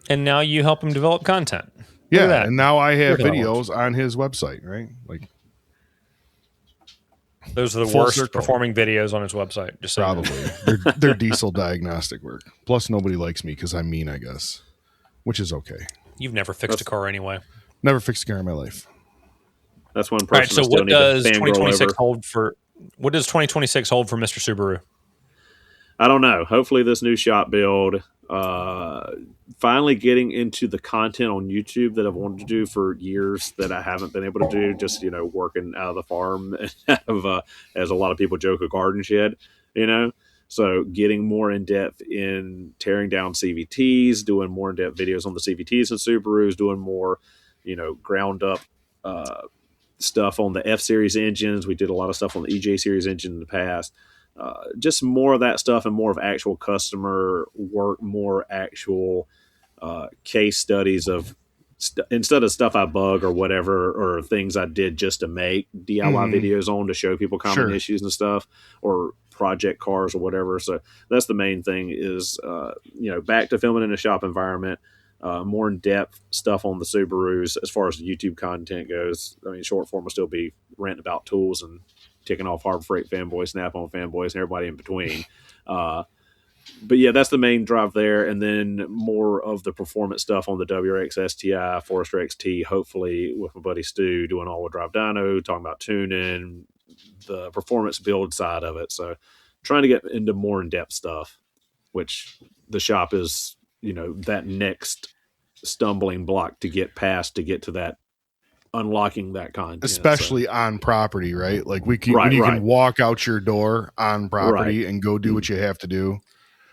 And now you help him develop content. Yeah, and now I have videos on his website, right? Like, those are the worst performing videos on his website. Just probably. They're diesel diagnostic work. Plus, nobody likes me because I'm mean, I guess, which is okay. You've never fixed a car anyway. Never fixed a car in my life. That's one person. All right, so what does 2026 hold for? What does 2026 hold for Mr. Subaru? I don't know. Hopefully, this new shop build, finally getting into the content on YouTube that I've wanted to do for years that I haven't been able to do. Just working out of the farm, as a lot of people joke, a garden shed. So getting more in depth in tearing down CVTs, doing more in depth videos on the CVTs and Subarus, doing more, ground up stuff on the F series engines. We did a lot of stuff on the EJ series engine in the past. Just more of that stuff and more of actual customer work, more actual case studies of instead of stuff I bug or whatever, or things I did just to make DIY videos on to show people common issues and stuff, or project cars or whatever. So that's the main thing is, back to filming in a shop environment, more in-depth stuff on the Subarus as far as the YouTube content goes. I mean, short form will still be ranting about tools and ticking off Harbor Freight fanboys, Snap-on fanboys, and everybody in between. But yeah, that's the main drive there. And then more of the performance stuff on the WRX STI, Forester XT, hopefully with my buddy Stu doing all-wheel drive dyno, talking about tuning, the performance build side of it. So trying to get into more in-depth stuff, which the shop is, that next stumbling block to get past, to get to that unlocking that content. Especially on property, right? Like when you can walk out your door on property and go do what you have to do.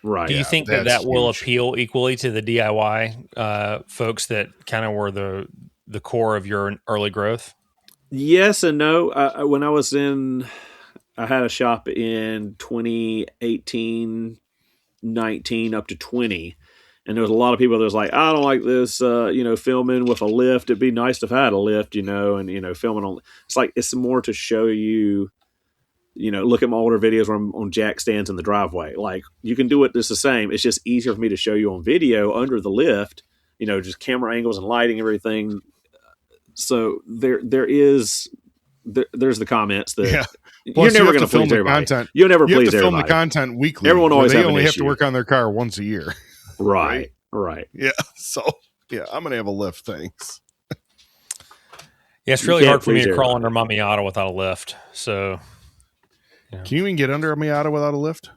Right. Do you think that will appeal equally to the DIY folks that kind of were the core of your early growth? Yes and no. When I had a shop in 2018, 19 up to 20. And there was a lot of people that was like, I don't like this, filming with a lift. It'd be nice if I had a lift, and, filming on. It's like, it's more to show you, look at my older videos where I'm on jack stands in the driveway. Like, you can do it. It's the same. It's just easier for me to show you on video under the lift, just camera angles and lighting, everything. So there's the comments that you're never going to please everybody. Content. You'll never please everybody. You have to film the content weekly. Everyone always they only have to work on their car once a year. Right. Yeah. So, I'm going to have a lift. Thanks. Yeah, it's really hard for me to crawl under my Miata without a lift. So, Can you even get under a Miata without a lift?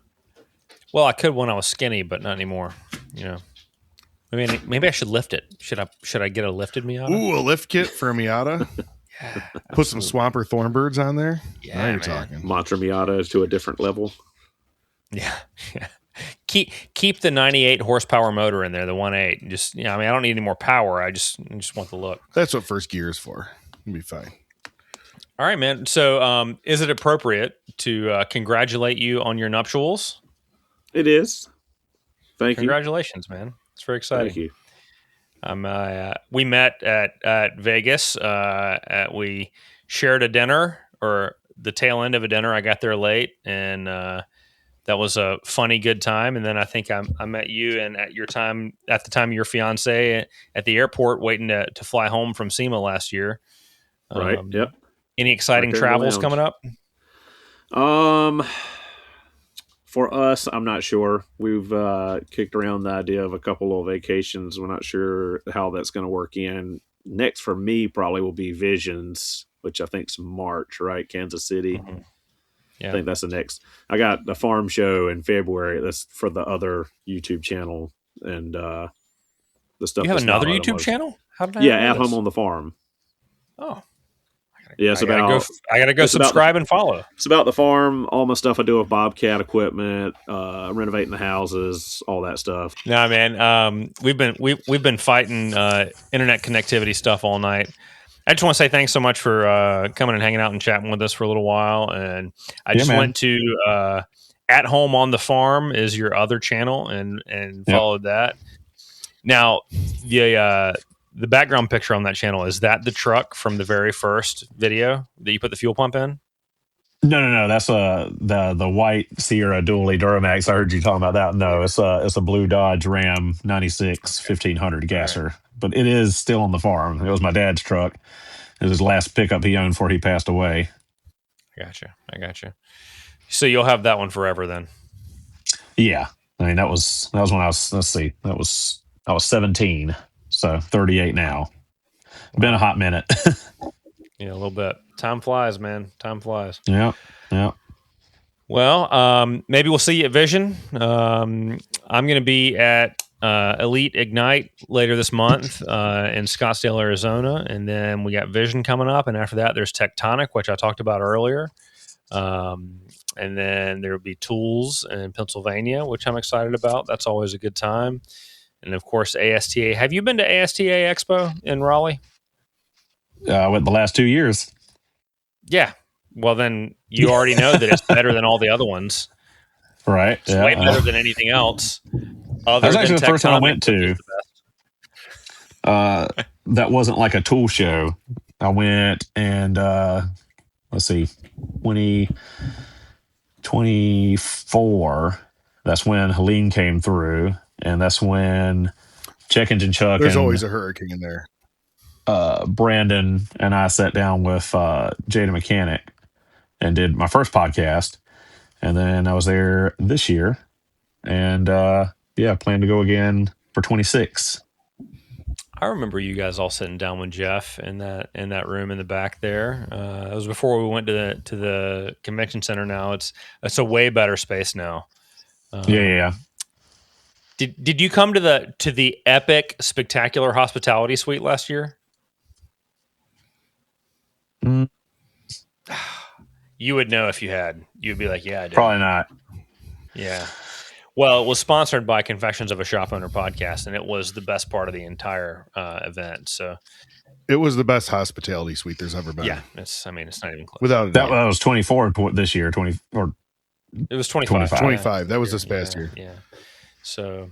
Well, I could when I was skinny, but not anymore. I mean, maybe I should lift it. Should I get a lifted Miata? Ooh, a lift kit for a Miata. Yeah, put some Swamper Thornbirds on there. Yeah, now you're talking. Monster Miata to a different level. Yeah. Keep the 98 horsepower motor in there, the 1.8. Just I don't need any more power. I just want the look. That's what first gear is for. It'll be fine. All right, man. So, is it appropriate to congratulate you on your nuptials? It is. Thank you. Congratulations, man. It's very exciting. Thank you. We met at Vegas. We shared a dinner, or the tail end of a dinner. I got there late, and that was a funny, good time. And then I think I met you, and at the time your fiance at the airport waiting to fly home from SEMA last year. Right. Yep. Any exciting travels coming up? For us, I'm not sure. We've kicked around the idea of a couple of vacations. We're not sure how that's going to work in. Next for me probably will be Visions, which I think is March, right? Kansas City. Mm-hmm. Yeah. I think that's the next. I got the farm show in February. That's for the other YouTube channel and the stuff. You have another YouTube channel? How did I At Home on the Farm. Oh. Yeah, I gotta go subscribe and follow. It's about the farm, all my stuff I do with Bobcat equipment, renovating the houses, all that stuff. No, man, we've been fighting internet connectivity stuff all night. I just want to say thanks so much for coming and hanging out and chatting with us for a little while. And I went to At Home on the Farm is your other channel and followed that. Now, the background picture on that channel, is that the truck from the very first video that you put the fuel pump in? No. That's the white Sierra Dually Duramax. I heard you talking about that. No, it's a blue Dodge Ram 96 1500 gasser. Right. But it is still on the farm. It was my dad's truck. It was his last pickup he owned before he passed away. I gotcha. So you'll have that one forever then? Yeah. I mean, that was when I was, I was 17. So 38 now. Been a hot minute. Yeah, a little bit. Time flies, man. Time flies. Yeah. Well, maybe we'll see you at Vision. I'm going to be at Elite Ignite later this month in Scottsdale, Arizona. And then we got Vision coming up. And after that, there's Tectonic, which I talked about earlier. And And then there will be Tools in Pennsylvania, which I'm excited about. That's always a good time. And of course, ASTA. Have you been to ASTA Expo in Raleigh? I went the last 2 years. Yeah. Well, then you already know that it's better than all the other ones. Right. It's way better than anything else. That was actually the first one I went to. That wasn't like a tool show. I went and let's see, 2024. That's when Helene came through, and that's when Check Engine Chuck. There's always a hurricane in there. Brandon and I sat down with Jada Mechanic and did my first podcast, and then I was there this year, and plan to go again for 26. I remember you guys all sitting down with Jeff in that room in the back there. It was before we went to the convention center. Now it's a way better space now. Yeah. Did you come to the epic spectacular hospitality suite last year? Mm. You would know if you had. You'd be like, yeah, I did. Probably not. Yeah. Well, it was sponsored by Confessions of a Shop Owner podcast, and it was the best part of the entire event. So it was the best hospitality suite there's ever been. Yeah, it's not even close. Without a doubt. That was 24 this year. 20 or it was 25. 25. That was this past year. Yeah. So,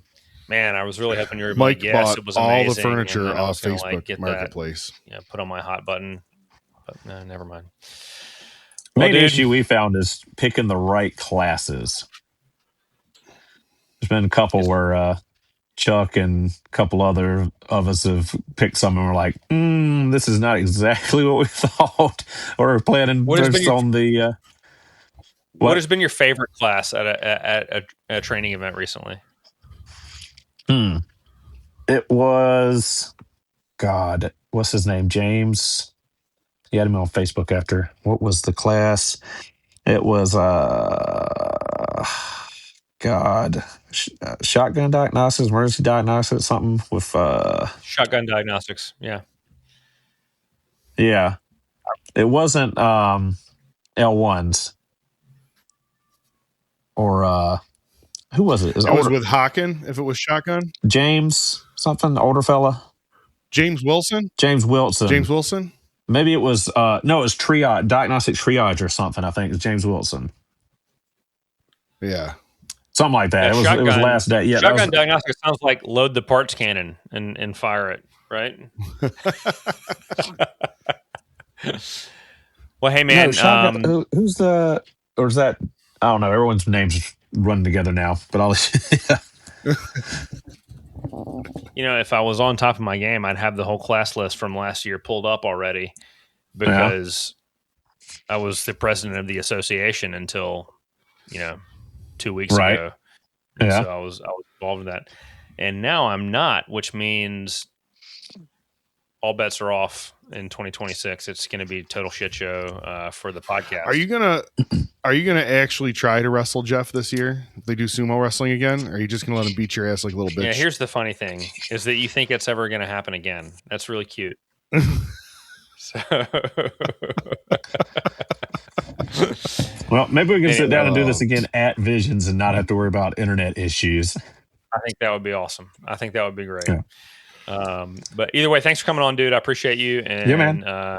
man, I was really hoping you were Mike to guess. bought it was all amazing, the furniture off Facebook get Marketplace. That, put on my hot button, but no, never mind. Main issue we found is picking the right classes. There's been a couple where Chuck and a couple other of us have picked some and we're like, this is not exactly what we thought or planning based on the. What has been your favorite class at a training event recently? It was, God, what's his name? James. He had him on Facebook after. What was the class? It was, shotgun diagnostics, emergency diagnostics, something with shotgun diagnostics. Yeah. Yeah. It wasn't L1s or who was it? It was with Hawken, if it was shotgun. James something, older fella. James Wilson? James Wilson. Maybe it was no, it was triage, diagnostic triage or something. I think it was James Wilson. Yeah. Something like that. It was last day. Yeah, shotgun diagnostics sounds like load the parts cannon and fire it, right? Well, hey man, who's the, or is that, I don't know. Everyone's names run together now, but I'll. If I was on top of my game, I'd have the whole class list from last year pulled up already because I was the president of the association until 2 weeks ago. And so I was involved in that, and now I'm not, which means all bets are off in 2026. It's going to be a total shit show for the podcast. Are you gonna actually try to wrestle Jeff this year? If they do sumo wrestling again, or are you just gonna let him beat your ass like a little bitch? Yeah. Here's the funny thing: is that you think it's ever going to happen again. That's really cute. So. Well, maybe we can sit down and do this again at Visions and not have to worry about internet issues. I think that would be awesome. I think that would be great. Yeah. But either way, thanks for coming on, dude. I appreciate you. And, yeah, man.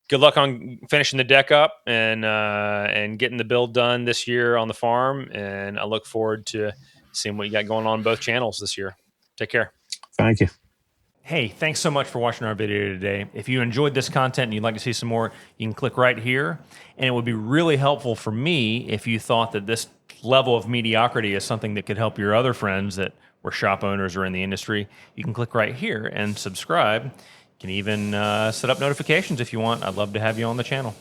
Good luck on finishing the deck up and getting the build done this year on the farm. And I look forward to seeing what you got going on both channels this year. Take care. Thank you. Hey, thanks so much for watching our video today. If you enjoyed this content and you'd like to see some more, you can click right here. And it would be really helpful for me if you thought that this level of mediocrity is something that could help your other friends that were shop owners or in the industry. You can click right here and subscribe. You can even set up notifications if you want. I'd love to have you on the channel.